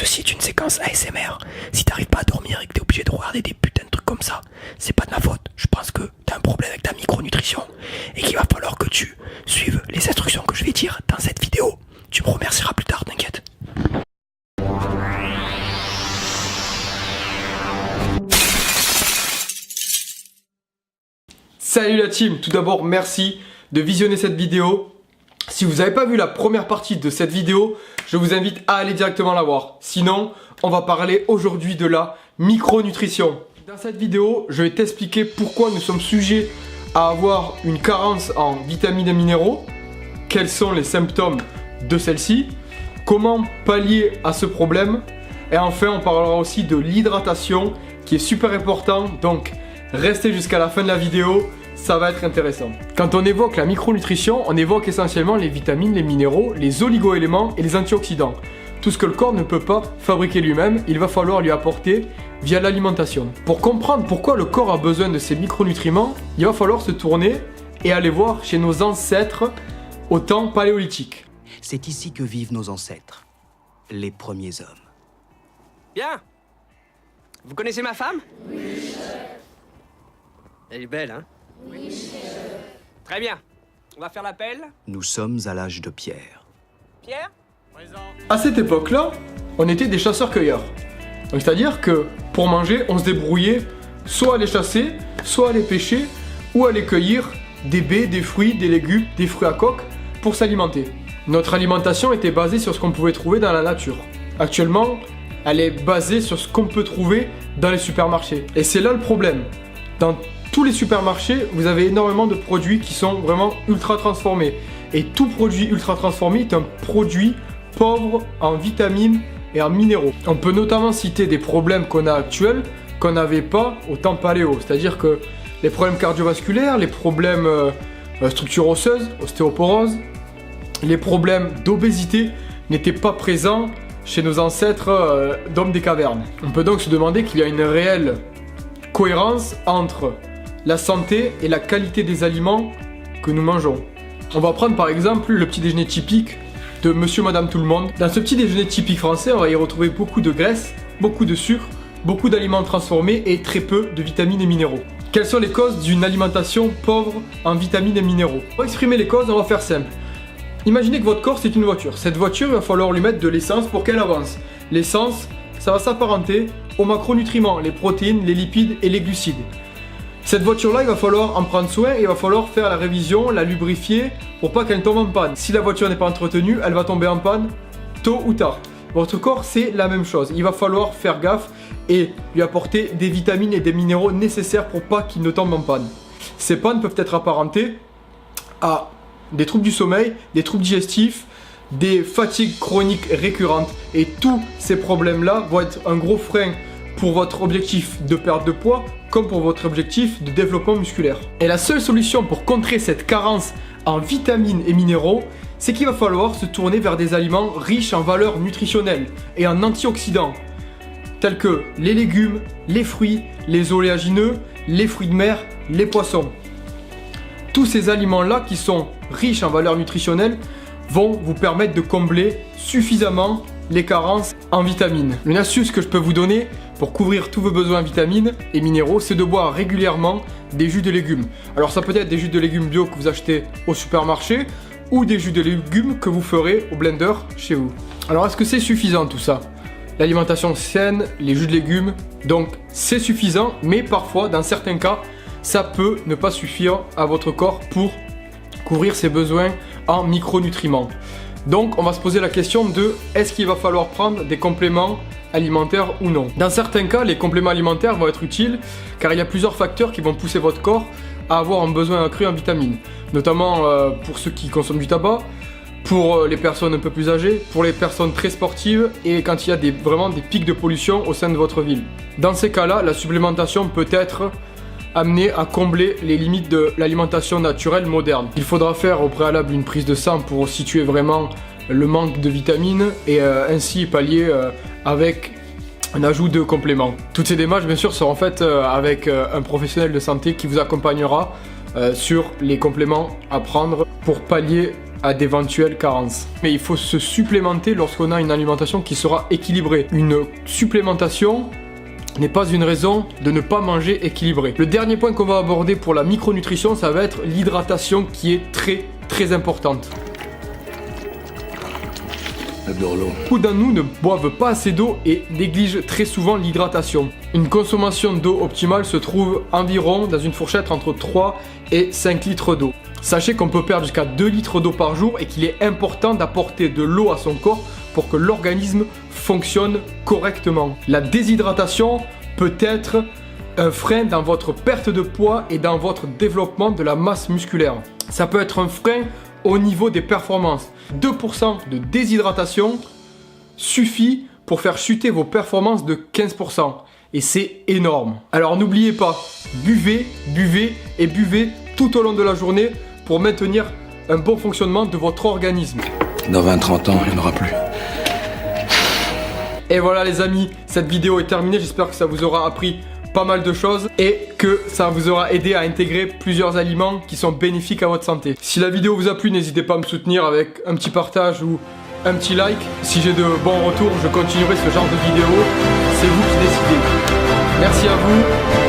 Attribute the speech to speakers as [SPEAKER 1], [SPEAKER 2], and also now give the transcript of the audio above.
[SPEAKER 1] Ceci est une séquence ASMR. Si t'arrives pas à dormir et que t'es obligé de regarder des putains de trucs comme ça, c'est pas de ma faute. Je pense que t'as un problème avec ta micronutrition et qu'il va falloir que tu suives les instructions que je vais dire dans cette vidéo. Tu me remercieras plus tard, t'inquiète.
[SPEAKER 2] Salut la team, tout d'abord merci de visionner cette vidéo. Si vous n'avez pas vu la première partie de cette vidéo, je vous invite à aller directement la voir. Sinon, on va parler aujourd'hui de la micronutrition. Dans cette vidéo, je vais t'expliquer pourquoi nous sommes sujets à avoir une carence en vitamines et minéraux, quels sont les symptômes de celle-ci, comment pallier à ce problème, et enfin on parlera aussi de l'hydratation qui est super important, donc restez jusqu'à la fin de la vidéo. Ça va être intéressant. Quand on évoque la micronutrition, on évoque essentiellement les vitamines, les minéraux, les oligo-éléments et les antioxydants. Tout ce que le corps ne peut pas fabriquer lui-même, il va falloir lui apporter via l'alimentation. Pour comprendre pourquoi le corps a besoin de ces micronutriments, il va falloir se tourner et aller voir chez nos ancêtres au temps paléolithique.
[SPEAKER 3] C'est ici que vivent nos ancêtres, les premiers hommes.
[SPEAKER 4] Bien. Vous connaissez ma femme? Oui, chef. Elle est belle, hein? Oui, chef. Très bien. On va faire l'appel.
[SPEAKER 3] Nous sommes à l'âge de pierre.
[SPEAKER 4] Pierre? Présent.
[SPEAKER 2] À cette époque-là, on était des chasseurs-cueilleurs. Donc c'est-à-dire que pour manger, on se débrouillait soit à aller chasser, soit à aller pêcher, ou à aller cueillir des baies, des fruits, des légumes, des fruits à coque pour s'alimenter. Notre alimentation était basée sur ce qu'on pouvait trouver dans la nature. Actuellement, elle est basée sur ce qu'on peut trouver dans les supermarchés. Et c'est là le problème. Dans tous les supermarchés, vous avez énormément de produits qui sont vraiment ultra transformés. Et tout produit ultra transformé est un produit pauvre en vitamines et en minéraux. On peut notamment citer des problèmes qu'on a actuels qu'on n'avait pas au temps paléo. C'est-à-dire que les problèmes cardiovasculaires, les problèmes structure osseuse, ostéoporose, les problèmes d'obésité n'étaient pas présents chez nos ancêtres d'hommes des cavernes. On peut donc se demander qu'il y a une réelle cohérence entre la santé et la qualité des aliments que nous mangeons. On va prendre par exemple le petit déjeuner typique de monsieur, madame, tout le monde. Dans ce petit déjeuner typique français, on va y retrouver beaucoup de graisse, beaucoup de sucre, beaucoup d'aliments transformés et très peu de vitamines et minéraux. Quelles sont les causes d'une alimentation pauvre en vitamines et minéraux? Pour exprimer les causes, on va faire simple. Imaginez que votre corps c'est une voiture. Cette voiture, il va falloir lui mettre de l'essence pour qu'elle avance. L'essence, ça va s'apparenter aux macronutriments, les protéines, les lipides et les glucides. Cette voiture-là, il va falloir en prendre soin et il va falloir faire la révision, la lubrifier pour pas qu'elle tombe en panne. Si la voiture n'est pas entretenue, elle va tomber en panne tôt ou tard. Votre corps, c'est la même chose. Il va falloir faire gaffe et lui apporter des vitamines et des minéraux nécessaires pour pas qu'il ne tombe en panne. Ces pannes peuvent être apparentées à des troubles du sommeil, des troubles digestifs, des fatigues chroniques récurrentes. Et tous ces problèmes-là vont être un gros frein pour votre objectif de perte de poids comme pour votre objectif de développement musculaire. Et la seule solution pour contrer cette carence en vitamines et minéraux, c'est qu'il va falloir se tourner vers des aliments riches en valeurs nutritionnelles et en antioxydants, tels que les légumes, les fruits, les oléagineux, les fruits de mer, les poissons. Tous ces aliments-là qui sont riches en valeurs nutritionnelles vont vous permettre de combler suffisamment les carences en vitamines. Une astuce que je peux vous donner pour couvrir tous vos besoins en vitamines et minéraux, c'est de boire régulièrement des jus de légumes. Alors ça peut être des jus de légumes bio que vous achetez au supermarché ou des jus de légumes que vous ferez au blender chez vous. Alors est-ce que c'est suffisant tout ça? L'alimentation saine, les jus de légumes, donc c'est suffisant, mais parfois dans certains cas, ça peut ne pas suffire à votre corps pour couvrir ses besoins en micronutriments. Donc on va se poser la question de est-ce qu'il va falloir prendre des compléments alimentaires ou non. Dans certains cas, les compléments alimentaires vont être utiles car il y a plusieurs facteurs qui vont pousser votre corps à avoir un besoin accru en vitamines. Notamment pour ceux qui consomment du tabac, pour les personnes un peu plus âgées, pour les personnes très sportives et quand il y a vraiment des pics de pollution au sein de votre ville. Dans ces cas-là, la supplémentation peut être amenée à combler les limites de l'alimentation naturelle moderne. Il faudra faire au préalable une prise de sang pour situer vraiment le manque de vitamines et ainsi pallier avec un ajout de compléments. Toutes ces démarches bien sûr seront faites avec un professionnel de santé qui vous accompagnera sur les compléments à prendre pour pallier à d'éventuelles carences. Mais il faut se supplémenter lorsqu'on a une alimentation qui sera équilibrée. Une supplémentation n'est pas une raison de ne pas manger équilibré. Le dernier point qu'on va aborder pour la micronutrition, ça va être l'hydratation qui est très importante. Beaucoup d'entre nous ne boivent pas assez d'eau et négligent très souvent l'hydratation. Une consommation d'eau optimale se trouve environ dans une fourchette entre 3 et 5 litres d'eau. Sachez qu'on peut perdre jusqu'à 2 litres d'eau par jour et qu'il est important d'apporter de l'eau à son corps pour que l'organisme fonctionne correctement. La déshydratation peut être un frein dans votre perte de poids et dans votre développement de la masse musculaire. Ça peut être un frein au niveau des performances. 2% de déshydratation suffit pour faire chuter vos performances de 15%. Et c'est énorme. Alors n'oubliez pas, buvez tout au long de la journée pour maintenir un bon fonctionnement de votre organisme.
[SPEAKER 5] Dans 20-30 ans, il n'y en aura plus.
[SPEAKER 2] Et voilà les amis, cette vidéo est terminée. J'espère que ça vous aura appris pas mal de choses et que ça vous aura aidé à intégrer plusieurs aliments qui sont bénéfiques à votre santé. Si la vidéo vous a plu, n'hésitez pas à me soutenir avec un petit partage ou un petit like. Si j'ai de bons retours, je continuerai ce genre de vidéo. C'est vous qui décidez. Merci à vous.